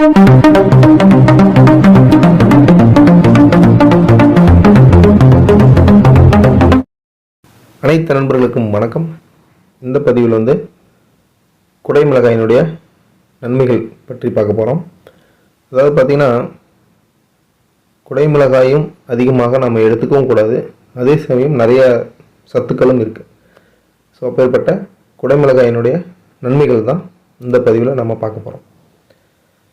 அனைத்து நண்பர்களுக்கும் வணக்கம். இந்த பதிவில் குடைமிளகாயினுடைய நன்மைகள் பற்றி பார்க்க போகிறோம். அதாவது பார்த்திங்கன்னா, குடைமிளகாயும் அதிகமாக நம்ம எடுத்துக்கவும் கூடாது, அதே சமயம் நிறைய சத்துக்களும் இருக்குது. ஸோ அப்பேற்பட்ட குடைமிளகாயினுடைய நன்மைகள் தான் இந்த பதிவில் நம்ம பார்க்க போகிறோம்.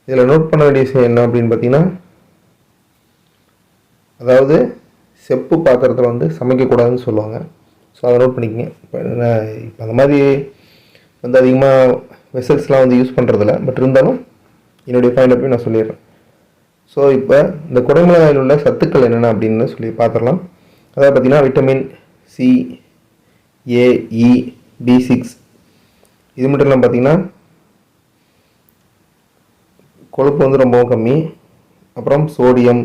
இதில் நோட் பண்ண வேண்டிய விஷயம் என்ன அப்படின்னு பார்த்திங்கன்னா, அதாவது செப்பு பாத்திரத்தில் சமைக்கக்கூடாதுன்னு சொல்லுவாங்க. ஸோ அதை நோட் பண்ணிக்கங்க. இப்போ அந்த மாதிரி அதிகமாக வெசல்ஸ்லாம் யூஸ் பண்ணுறதில்ல, பட் இருந்தாலும் என்னுடைய பாயிண்ட் ஆஃப் வியூ நான் சொல்லிடுறேன். ஸோ இப்போ இந்த குடைமிளகாயில் உள்ள சத்துக்கள் என்னென்ன அப்படின்னு சொல்லி பார்த்துடலாம். அதாவது பார்த்திங்கன்னா, விட்டமின் சி, ஏ, இ, B6 இது மட்டும் இல்லாமல் பார்த்திங்கன்னா கொழுப்பு ரொம்பவும் கம்மி. அப்புறம் சோடியம்,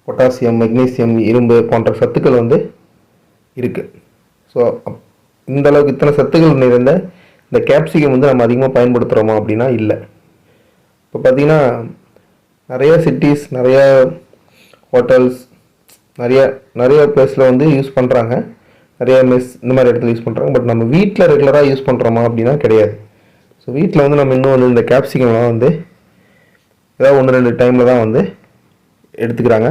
பொட்டாசியம், மெக்னீசியம், இரும்பு போன்ற சத்துக்கள் இருக்குது. ஸோ இந்த அளவுக்கு இத்தனை சத்துக்கள் நிறைந்த இந்த கேப்சிகம் நம்ம அதிகமாக பயன்படுத்துகிறோமா அப்படின்னா இல்லை. இப்போ பார்த்திங்கன்னா நிறைய சிட்டிஸ், நிறைய ஹோட்டல்ஸ், நிறைய பிளேஸில் யூஸ் பண்ணுறாங்க, நிறைய மெஸ் இந்த மாதிரி இடத்துல யூஸ் பண்ணுறாங்க. பட் நம்ம வீட்டில் ரெகுலராக யூஸ் பண்ணுறோமா அப்படின்னா கிடையாது. ஸோ வீட்டில் நம்ம இன்னும் இந்த கேப்சிகம்லாம் ஏதாவது 1-2 டைமில் தான் எடுத்துக்கிறாங்க.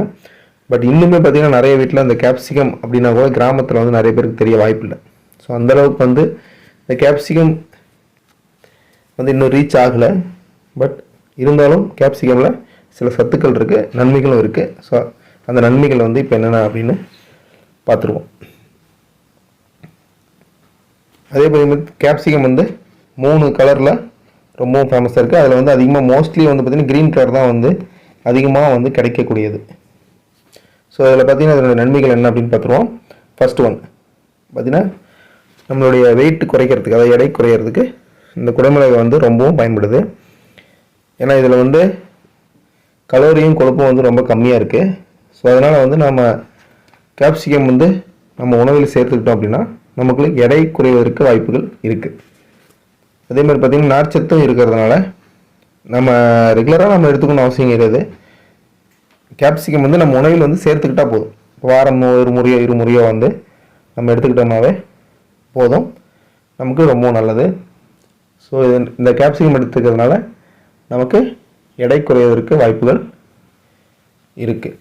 பட் இன்னுமே பார்த்திங்கன்னா நிறைய வீட்டில் அந்த கேப்சிகம் அப்படின்னா கூட கிராமத்தில் நிறைய பேருக்கு தெரிய வாய்ப்பு இல்லை. ஸோ அந்தளவுக்கு இந்த கேப்சிகம் இன்னும் ரீச் ஆகலை. பட் இருந்தாலும் கேப்சிகமில் சில சத்துக்கள் இருக்குது, நன்மைகளும் இருக்குது. ஸோ அந்த நன்மைகள் இப்போ என்னென்ன அப்படின்னு பார்த்துருவோம். அதே மாதிரி கேப்சிகம் 3 கலரில் ரொம்பவும் ஃபேமஸாக இருக்குது. அதில் அதிகமாக மோஸ்ட்லி பார்த்திங்கன்னா க்ரீன் கலர் தான் அதிகமாக கிடைக்கக்கூடியது. ஸோ அதில் பார்த்திங்கன்னா அதோட நன்மைகள் என்ன அப்படின்னு பார்த்துருவோம். ஃபர்ஸ்ட் ஒன் பார்த்திங்கன்னா, நம்மளுடைய வெயிட் குறைக்கிறதுக்கு, அதாவது எடை குறைக்கிறதுக்கு இந்த குடைமிளகாய் ரொம்பவும் பயன்படுது. ஏன்னா இதில் கலோரியும் கொழுப்பும் ரொம்ப கம்மியாக இருக்குது. ஸோ அதனால் நம்ம கேப்சிகம் நம்ம உணவில் சேர்த்துக்கிட்டோம் அப்படின்னா நமக்கு எடை குறைவதற்கு வாய்ப்புகள் இருக்குது. அதே மாதிரி பார்த்திங்கன்னா நார்ச்சத்தும் இருக்கிறதுனால நம்ம ரெகுலராக நம்ம எடுத்துக்கணும் அவசியம் கிடையாது. கேப்சிகம் நம்ம உணவில் சேர்த்துக்கிட்டால் போதும். வாரம் 1 முறையோ 2 முறையோ நம்ம எடுத்துக்கிட்டோம்னாவே போதும், நமக்கு ரொம்ப நல்லது. ஸோ இந்த கேப்சிகம் எடுத்துக்கிறதுனால நமக்கு எடை குறைவதற்கு வாய்ப்புகள் இருக்குது.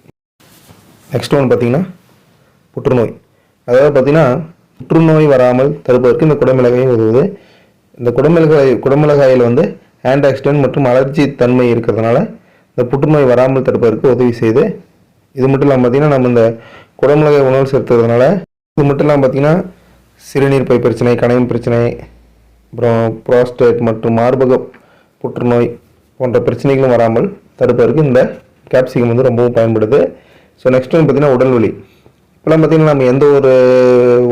நெக்ஸ்ட் ஒன்று பார்த்திங்கன்னா புற்றுநோய். அதாவது பார்த்திங்கன்னா புற்றுநோய் வராமல் தடுப்பதற்கு இந்த குடைமிளகாய் உதவுது. இந்த குடைமிளகாயில் ஆன்டி ஆக்சிடென்ட் மற்றும் அலர்ஜி தன்மை இருக்கிறதுனால இந்த புற்றுநோய் வராமல் தடுப்பதற்கு உதவி செய்யுது. இது மட்டும் இல்லாமல் பார்த்திங்கன்னா நம்ம இந்த குடைமிளகாய் உணவு சேர்த்துறதுனால இது மட்டும் இல்லாமல் பார்த்திங்கன்னா சிறுநீர் பை பிரச்சனை, கணையம் பிரச்சனை, அப்புறம் புரோஸ்டேட் மற்றும் மார்பக புற்றுநோய் போன்ற பிரச்சனைகளும் வராமல் தடுப்பதற்கு இந்த கேப்சிகம் ரொம்பவும் பயன்படுது. ஸோ நெக்ஸ்ட் ஒன்று பார்த்திங்கன்னா உடல் வலி. இப்போலாம் பார்த்திங்கன்னா நம்ம எந்த ஒரு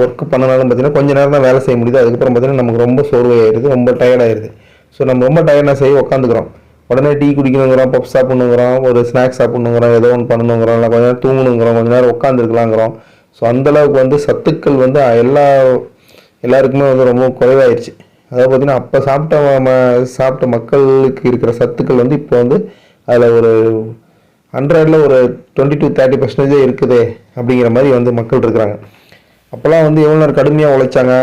ஒர்க்கு பண்ணனாலும் பார்த்திங்கன்னா கொஞ்சம் நேரம் தான் வேலை செய்ய முடியுது. அதுக்கப்புறம் பார்த்திங்கன்னா நமக்கு ரொம்ப சோர்வாயிடுது, ரொம்ப டயர்டாகிடுது. ஸோ நம்ம ரொம்ப டயர்டாக செய்ய உட்காந்துக்கிறோம். உடனே டீ குடிக்கணுங்கிறோம், பப் சாப்பிட்ணுங்கிறோம், ஒரு ஸ்நாக்ஸ் சாப்பிட்ணுங்கிறோம், ஏதோ ஒன்று பண்ணணுங்கிறோம், இல்லை கொஞ்சம் நேரம் தூங்கணுங்கிறோம், கொஞ்சம் நேரம் உட்காந்துருக்கலாங்கிறோம். ஸோ அந்தளவுக்கு சத்துக்கள் எல்லாருக்குமே ரொம்ப குறைவாயிடுச்சு. அதாவது பார்த்திங்கன்னா அப்போ சாப்பிட்ட மக்களுக்கு இருக்கிற சத்துக்கள் இப்போ அதில் ஒரு 100ல் ஒரு 20-30% இருக்குதே அப்படிங்கிற மாதிரி மக்கள் இருக்கிறாங்க. அப்போல்லாம் எவ்வளோ நேரம் கடுமையாக உழைச்சாங்க,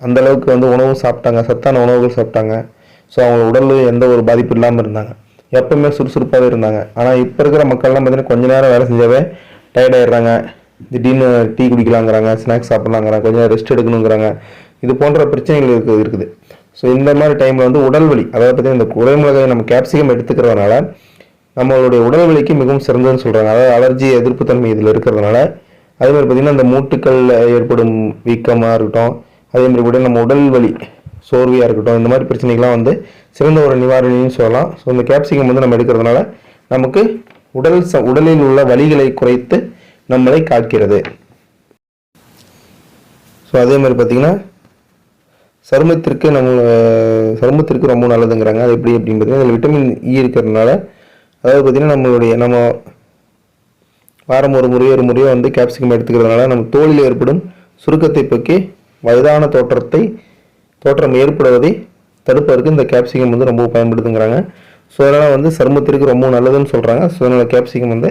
அந்தளவுக்கு உணவும் சாப்பிட்டாங்க, சத்தான உணவுகள் சாப்பிட்டாங்க. ஸோ அவங்க உடல் எந்த ஒரு பாதிப்பு இல்லாமல் இருந்தாங்க, எப்பவுமே சுறுசுறுப்பாகவே இருந்தாங்க. ஆனால் இப்போ இருக்கிற மக்கள்லாம் பார்த்திங்கன்னா கொஞ்சம் நேரம் வேலை செஞ்சாவே டயர்டாயிடுறாங்க, திடீர்னு டீ குடிக்கலாங்கிறாங்க, ஸ்நாக்ஸ் சாப்பிட்லாங்கிறாங்க, கொஞ்சம் ரெஸ்ட் எடுக்கணுங்கிறாங்க. இது போன்ற பிரச்சனைகள் இருக்குது. ஸோ இந்த மாதிரி டைமில் உடல் வலி, அதாவது பார்த்திங்கன்னா இந்த குடைமிளகாய் நம்ம கேப்சிகம் எடுத்துக்கிறதுனால நம்மளுடைய உடல் வலிக்கு மிகவும் சிறந்ததுன்னு சொல்கிறாங்க. அதாவது அலர்ஜி எதிர்ப்பு தன்மை இதில் இருக்கிறதுனால. அதே மாதிரி பார்த்திங்கன்னா இந்த மூட்டுக்களில் ஏற்படும் வீக்கமாக இருக்கட்டும், அதே மாதிரி கூட நம்ம உடல் வலி, சோர்வையாக இருக்கட்டும், இந்த மாதிரி பிரச்சனைகள்லாம் சிறந்த ஒரு நிவாரணின்னு சொல்லலாம். ஸோ இந்த கேப்சிகம் நம்ம எடுக்கிறதுனால நமக்கு உடலில் உள்ள வலிகளை குறைத்து நம்மளை காக்கிறது. ஸோ அதே மாதிரி பார்த்திங்கன்னா சருமத்திற்கு ரொம்ப நல்லதுங்கிறாங்க. அது எப்படி அப்படின்னு பார்த்தீங்கன்னா அதில் விட்டமின் இ இருக்கிறதுனால, அதாவது பார்த்திங்கன்னா நம்ம வாரம் 1 முறையோ கேப்சிகம் எடுத்துக்கிறதுனால நம்ம தோலில் ஏற்படும் சுருக்கத்தை போக்கி வயதான தோற்றம் ஏற்படுவதை தடுப்பதற்கு இந்த கேப்சிகம் ரொம்ப பயன்படுத்துங்கிறாங்க. ஸோ அதனால் வந்து சருமத்திற்கு ரொம்ப நல்லதுன்னு சொல்கிறாங்க. ஸோ அதனால் கேப்சிகம் வந்து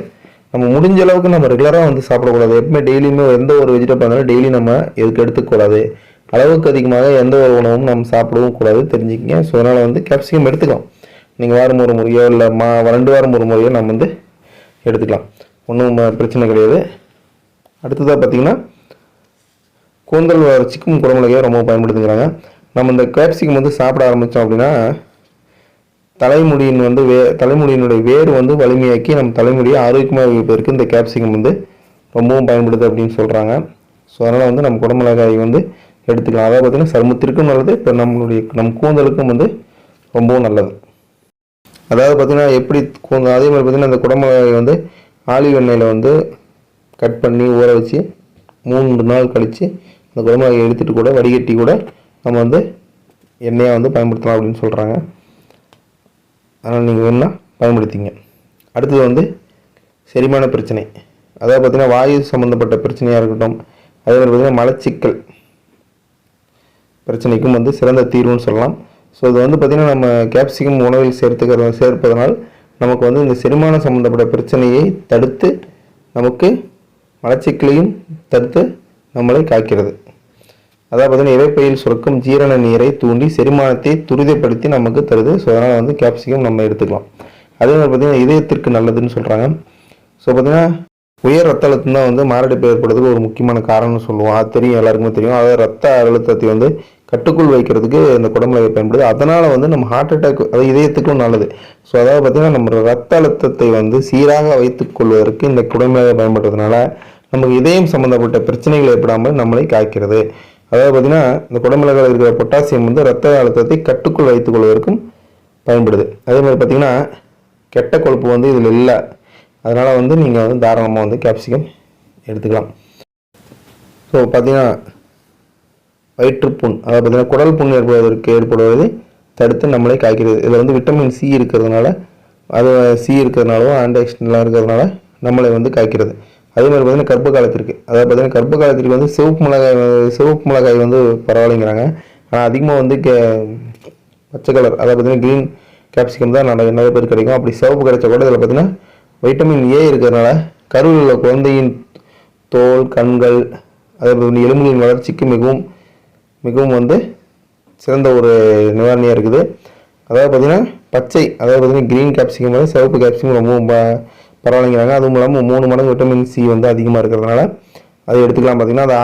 நம்ம முடிஞ்ச அளவுக்கு நம்ம ரெகுலராக வந்து சாப்பிடக்கூடாது. எப்பவுமே டெய்லியுமே எந்த ஒரு வெஜிடபிள் இருந்தாலும் டெய்லி நம்ம எதுக்கு எடுத்துக்கூடாது. அளவுக்கு அதிகமாக எந்த ஒரு உணவும் நம்ம சாப்பிடவும் கூடாது, தெரிஞ்சுக்கிங்க. ஸோ அதனால் வந்து கேப்சிகம் எடுத்துக்கலாம். நீங்கள் வாரம் ஒரு முறையோ இல்லை 2 வாரம் ஒரு முறையோ நம்ம வந்து எடுத்துக்கலாம், ஒன்றும் பிரச்சனை கிடையாது. அடுத்ததாக பார்த்திங்கன்னா கூந்தல் வளர்ச்சிக்கும் குடமிளகையை ரொம்ப பயன்படுத்துகிறாங்க. நம்ம இந்த கேப்சிகம் வந்து சாப்பிட ஆரம்பித்தோம் அப்படின்னா தலைமுடியின் வந்து தலைமுடியினுடைய வேர் வந்து வலிமையாக்கி நம்ம தலைமுடியை ஆரோக்கியமாக வைப்பதற்கு இந்த கேப்சிகம் வந்து ரொம்பவும் பயன்படுது அப்படின்னு சொல்கிறாங்க. ஸோ அதனால் வந்து நம்ம குடமிளகாய் வந்து எடுத்துக்கலாம். அதாவது பார்த்திங்கன்னா சருமத்திற்கும் நல்லது, இப்போ நம் கூந்தலுக்கும் வந்து ரொம்பவும் நல்லது. அதாவது பார்த்திங்கன்னா எப்படி அதே மாதிரி பார்த்திங்கன்னா அந்த குடமிளகாய் வந்து ஆலிவ் எண்ணெயில் வந்து கட் பண்ணி ஊற வச்சு 3 நாள் கழித்து அந்த குடமிளகாயை எடுத்துகிட்டு கூட வடிகட்டி கூட நம்ம வந்து எண்ணெயை வந்து பயன்படுத்தலாம் அப்படின்னு சொல்கிறாங்க. அதனால் நீங்கள் வேணும்னா பயன்படுத்திங்க. அடுத்தது வந்து செரிமான பிரச்சனை, அதாவது பார்த்திங்கன்னா வாயு சம்மந்தப்பட்ட பிரச்சனையாக இருக்கட்டும், அதே மாதிரி பார்த்திங்கன்னா மலச்சிக்கல் பிரச்சனைக்கும் வந்து சிறந்த தீர்வுன்னு சொல்லலாம். ஸோ இது வந்து பார்த்திங்கன்னா நம்ம கேப்சிகம் உணவில் சேர்ப்பதனால் நமக்கு வந்து இந்த செரிமான சம்மந்தப்பட்ட பிரச்சனையை தடுத்து நமக்கு மலச்சிக்கலையும் தடுத்து நம்மளை காக்கிறது. அதாவது பார்த்திங்கன்னா இரைப்பையில் சுரக்கும் ஜீரண நீரை தூண்டி செரிமானத்தை துரிதப்படுத்தி நமக்கு தருது. ஸோ அதனால் வந்து கேப்சிகம் நம்ம எடுத்துக்கலாம். அதே மாதிரி பார்த்திங்கன்னா இதயத்திற்கு நல்லதுன்னு சொல்கிறாங்க. ஸோ பார்த்திங்கன்னா உயர் ரத்த அழுத்தம் தான் வந்து மாரடைப்பு ஏற்படுறதுக்கு ஒரு முக்கியமான காரணம்னு சொல்லுவோம். அது தெரியும், எல்லாருக்குமே தெரியும். அதாவது ரத்த அழுத்தத்தை வந்து கட்டுக்குள் வைக்கிறதுக்கு இந்த குடமிளகை பயன்படுது. அதனால் வந்து நம்ம ஹார்ட் அட்டாக், அது இதயத்துக்கும் நல்லது. ஸோ அதாவது பார்த்திங்கன்னா நம்ம ரத்த அழுத்தத்தை வந்து சீராக வைத்துக் கொள்வதற்கு இந்த குடமிளகை பயன்படுறதுனால நமக்கு இதயம் சம்மந்தப்பட்ட பிரச்சனைகள் ஏற்படாமல் நம்மளை காக்கிறது. அதாவது பார்த்திங்கன்னா இந்த குடமிளகாயில் இருக்கிற பொட்டாசியம் வந்து ரத்த அழுத்தத்தை கட்டுக்குள் வைத்துக் கொள்வதற்கும் பயன்படுது. அதே மாதிரி பார்த்திங்கன்னா கெட்ட கொழுப்பு வந்து இதில் இல்லை. அதனால் வந்து நீங்கள் வந்து தாராளமாக வந்து கேப்சிகம் எடுத்துக்கலாம். ஸோ பார்த்திங்கன்னா வயிற்றுப்புண், அதாவது பார்த்திங்கன்னா குடல் புண் ஏற்படுவதை தடுத்து நம்மளை காய்க்கிறது. இதில் வந்து விட்டமின் சி இருக்கிறதுனால, அது சி இருக்கிறதுனாலும் ஆன்டிஆக்சிடென்ட்லாம் இருக்கிறதுனால நம்மளை வந்து காய்க்கிறது. அதே மாதிரி பார்த்திங்கன்னா கர்ப்ப காலத்திற்கு, அதாவது பார்த்திங்கன்னா கர்ப்ப காலத்திற்கு வந்து சிவப்பு மிளகாய் வந்து பரவாயில்லைங்கிறாங்க. ஆனால் அதிகமாக வந்து பச்சை கலர், அதாவது பார்த்திங்கன்னா க்ரீன் கேப்சிகம் தான் நிறைய பேர் கிடைக்கும். அப்படி சிவப்பு கிடைச்சா கூட இதில் பார்த்திங்கன்னா வைட்டமின் ஏ இருக்கிறதுனால கருவில் உள்ள குழந்தையின் தோல், கண்கள், அதே மாதிரி எலும்புகளின் வளர்ச்சிக்கு மிகவும் மிகவும் வந்து சிறந்த ஒரு நிவாரணியாக இருக்குது. அதாவது பார்த்திங்கன்னா பச்சை, அதாவது பார்த்திங்கன்னா க்ரீன் கேப்சிகம் வந்து சிவப்பு கேப்சிகம் ரொம்பவும் பரவாயில்லைங்கிறாங்க. அதுவும் இல்லாமல் 3 மடங்கு விட்டமின் சி வந்து அதிகமாக இருக்கிறதுனால அதை எடுத்துக்கலாம். பார்த்திங்கன்னா அது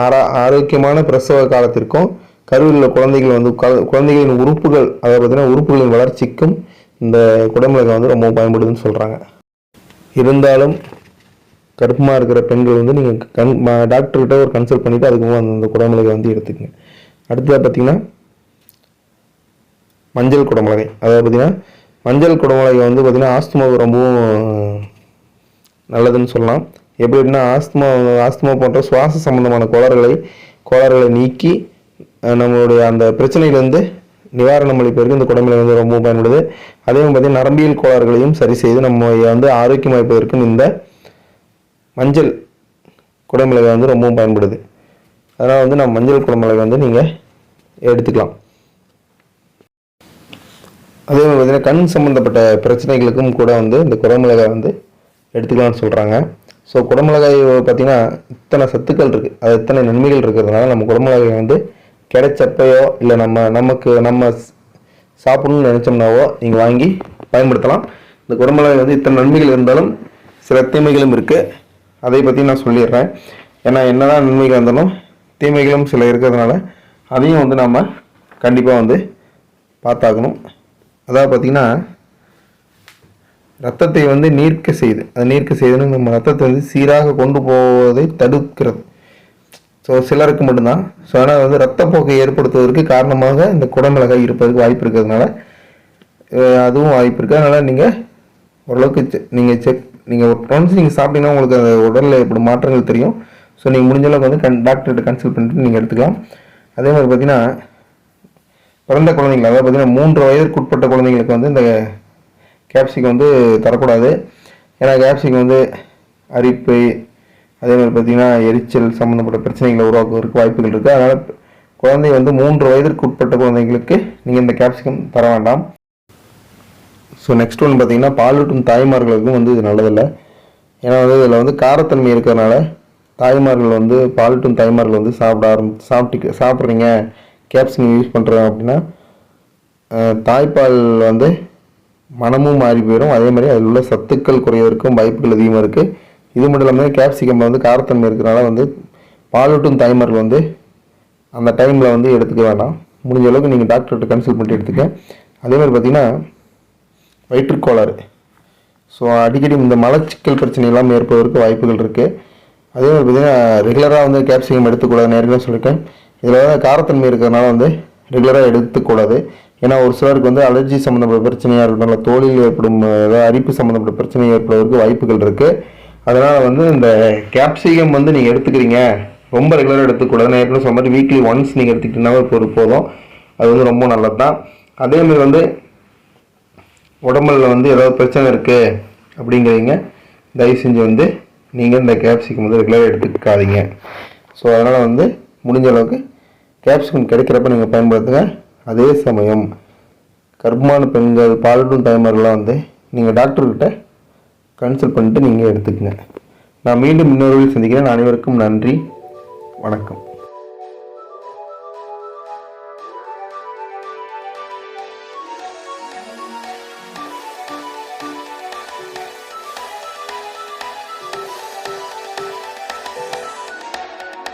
ஆரோக்கியமான பிரசவ காலத்திற்கும் கருவில் உள்ள குழந்தைகள் வந்து குழந்தைகளின் உறுப்புகள், அதாவது பார்த்திங்கன்னா உறுப்புகளின் வளர்ச்சிக்கும் இந்த குடமிளகாய் வந்து ரொம்ப பயன்படுதுன்னு சொல்கிறாங்க. இருந்தாலும் கர்ப்பமாக இருக்கிற பெண்கள் வந்து நீங்கள் டாக்டர்கிட்ட ஒரு கன்சல்ட் பண்ணிவிட்டு அதுக்கு அந்த குடமிளகாய் வந்து எடுத்துக்கங்க. அடுத்ததாக பார்த்திங்கன்னா மஞ்சள் குடமிளகாய், அதாவது பார்த்திங்கன்னா மஞ்சள் குடமிளகாய் வந்து பார்த்திங்கன்னா ஆஸ்துமாவுக்கு ரொம்பவும் நல்லதுன்னு சொல்லலாம். எப்படின்னா ஆஸ்துமா போன்ற சுவாச சம்பந்தமான கோளாறுகளை நீக்கி நம்மளுடைய அந்த பிரச்சனையிலேருந்து நிவாரணம் அளிப்பதற்கு இந்த குடமிளகாய் வந்து ரொம்ப பயன்படுது. அதே மாதிரி பார்த்திங்கன்னா நரம்பியல் கோளாறுகளையும் சரி செய்து நம்ம வந்து ஆரோக்கியம் வைப்பதற்கும் இந்த மஞ்சள் குடமிளகாய் வந்து ரொம்பவும் பயன்படுது. அதனால் வந்து நம்ம மஞ்சள் குடமிளகாய் வந்து நீங்கள் எடுத்துக்கலாம். அதே மாதிரி பார்த்திங்கன்னா கண் சம்மந்தப்பட்ட பிரச்சனைகளுக்கும் கூட வந்து இந்த குடமிளகாய் வந்து எடுத்துக்கலாம்னு சொல்கிறாங்க. ஸோ குடமிளகாய் பார்த்திங்கன்னா இத்தனை சத்துக்கள் இருக்குது, அது இத்தனை நன்மைகள் இருக்கிறதுனால நம்ம குடமிளகாய் வந்து கிடைச்சப்பையோ இல்லை நம்ம சாப்பிடணும்னு நினச்சோம்னாவோ நீங்கள் வாங்கி பயன்படுத்தலாம். இந்த குடமிளகாய் வந்து இத்தனை நன்மைகள் இருந்தாலும் சில தீமைகளும் இருக்குது. அதை பற்றி நான் சொல்லிடுறேன். ஏன்னா என்னதான் நன்மைகள் இருந்தாலும் தீமைகளும் சில இருக்கிறதுனால அதையும் வந்து நம்ம கண்டிப்பாக வந்து பார்த்தாகணும். அதாவது பார்த்திங்கன்னா ரத்தத்தை வந்து நீர்க்க செய்துன்னு நம்ம ரத்தத்தை வந்து சீராக கொண்டு போவதை தடுக்கிறது. ஸோ சிலருக்கு மட்டும்தான். ஸோ ஆனால் வந்து ரத்தப்போக்கை ஏற்படுத்துவதற்கு காரணமாக இந்த குடமிளகாய் இருப்பதற்கு வாய்ப்பு இருக்கிறதுனால அதுவும் வாய்ப்பு இருக்குது. அதனால் நீங்கள் ஓரளவுக்கு நீங்கள் ஒன்ஸ் நீங்கள் சாப்பிட்டீங்கன்னா உங்களுக்கு அந்த உடலில் ஏற்படும் மாற்றங்கள் தெரியும். ஸோ நீங்கள் முடிஞ்ச அளவுக்கு வந்து டாக்டர்கிட்ட கன்சல்ட் பண்ணிட்டு நீங்கள் எடுத்துக்கலாம். அதே மாதிரி பார்த்திங்கன்னா பிறந்த குழந்தைங்கள், அதாவது பார்த்திங்கன்னா 3 வயதிற்கு உட்பட்ட குழந்தைங்களுக்கு வந்து இந்த கேப்சிகம் வந்து தரக்கூடாது. ஏன்னா கேப்சிகம் வந்து அரிப்பு, அதே மாதிரி பார்த்திங்கன்னா எரிச்சல் சம்மந்தப்பட்ட பிரச்சனைகளை உருவாக்குவதற்கு வாய்ப்புகள் இருக்குது. அதனால் குழந்தை வந்து 3 வயதிற்கு உட்பட்ட குழந்தைங்களுக்கு நீங்கள் இந்த கேப்சிகம் தர வேண்டாம். ஸோ நெக்ஸ்ட் ஒன்று பார்த்தீங்கன்னா பாலூட்டும் தாய்மார்களுக்கும் வந்து இது நல்லதில்லை. ஏன்னா வந்து இதில் வந்து காரத்தன்மை இருக்கிறதுனால தாய்மார்கள் வந்து பாலூட்டும் தாய்மார்கள் வந்து சாப்பிட்றீங்க கேப்சிகம் யூஸ் பண்ணுறோம் அப்படின்னா தாய்ப்பால் வந்து மனமும் மாறி போயிடும். அதே மாதிரி அதில் உள்ள சத்துக்கள் குறைவதற்கும் வாய்ப்புகள் அதிகமாக இருக்குது. இது மட்டும் இல்லாமல் கேப்சிகம் வந்து காரத்தன்மை இருக்கிறனால வந்து பாலூட்டும் தாய்மார்கள் வந்து அந்த டைமில் வந்து எடுத்துக்க வேண்டாம். முடிஞ்ச அளவுக்கு நீங்கள் டாக்டர்கிட்ட கன்சல்ட் பண்ணிட்டு எடுத்துக்க. அதே மாதிரி பார்த்திங்கன்னா வயிற்றுக்கோளாறு, ஸோ அடிக்கடி இந்த மலச்சிக்கல் பிரச்சனை இல்லாமல் ஏற்படுவதற்கு வாய்ப்புகள் இருக்குது. அதே மாதிரி பார்த்திங்கன்னா ரெகுலராக வந்து கேப்சிகம் எடுத்துக்கூடாது. நேரடியாக சொல்லியிருக்கேன். இதில் வந்து காரத்தன்மை இருக்கிறதுனால வந்து ரெகுலராக எடுத்துக்கூடாது. ஏன்னா ஒரு சிலருக்கு வந்து அலர்ஜி சம்மந்தப்பட்ட பிரச்சனையாக இருக்கட்டும், இல்லை தோலில் ஏற்படும் ஏதாவது அரிப்பு சம்மந்தப்பட்ட பிரச்சனை ஏற்படுவதற்கு வாய்ப்புகள் இருக்குது. அதனால் வந்து இந்த கேப்சிகம் வந்து நீங்கள் எடுத்துக்கிறீங்க, ரொம்ப ரெகுலராக எடுத்துக்கூடாது. நான் ஏற்கனவே சொன்ன மாதிரி வீக்லி ஒன்ஸ் நீங்கள் எடுத்துக்கிட்டீங்கன்னா போதும். அது வந்து ரொம்ப நல்லது தான். அதேமாதிரி வந்து உடம்புல வந்து ஏதாவது பிரச்சனை இருக்குது அப்படிங்கிறீங்க, தயவு செஞ்சு வந்து நீங்கள் இந்த கேப்சிகம் வந்து ரெகுலராக எடுத்துக்காதீங்க. ஸோ அதனால் வந்து முடிஞ்ச அளவுக்கு கேப்சிகம் கிடைக்கிறப்ப நீங்கள் பயன்படுத்துங்க. அதே சமயம் கர்ப்பமான பெண்கள் பாலூட்டும் தாய்மார்கள்லாம் வந்து நீங்கள் டாக்டர்கிட்ட கன்சல்ட் பண்ணிட்டு நீங்கள் எடுத்துக்கங்க. நான் மீண்டும் இன்னொரு சந்திக்கிறேன். அனைவருக்கும் நன்றி, வணக்கம்.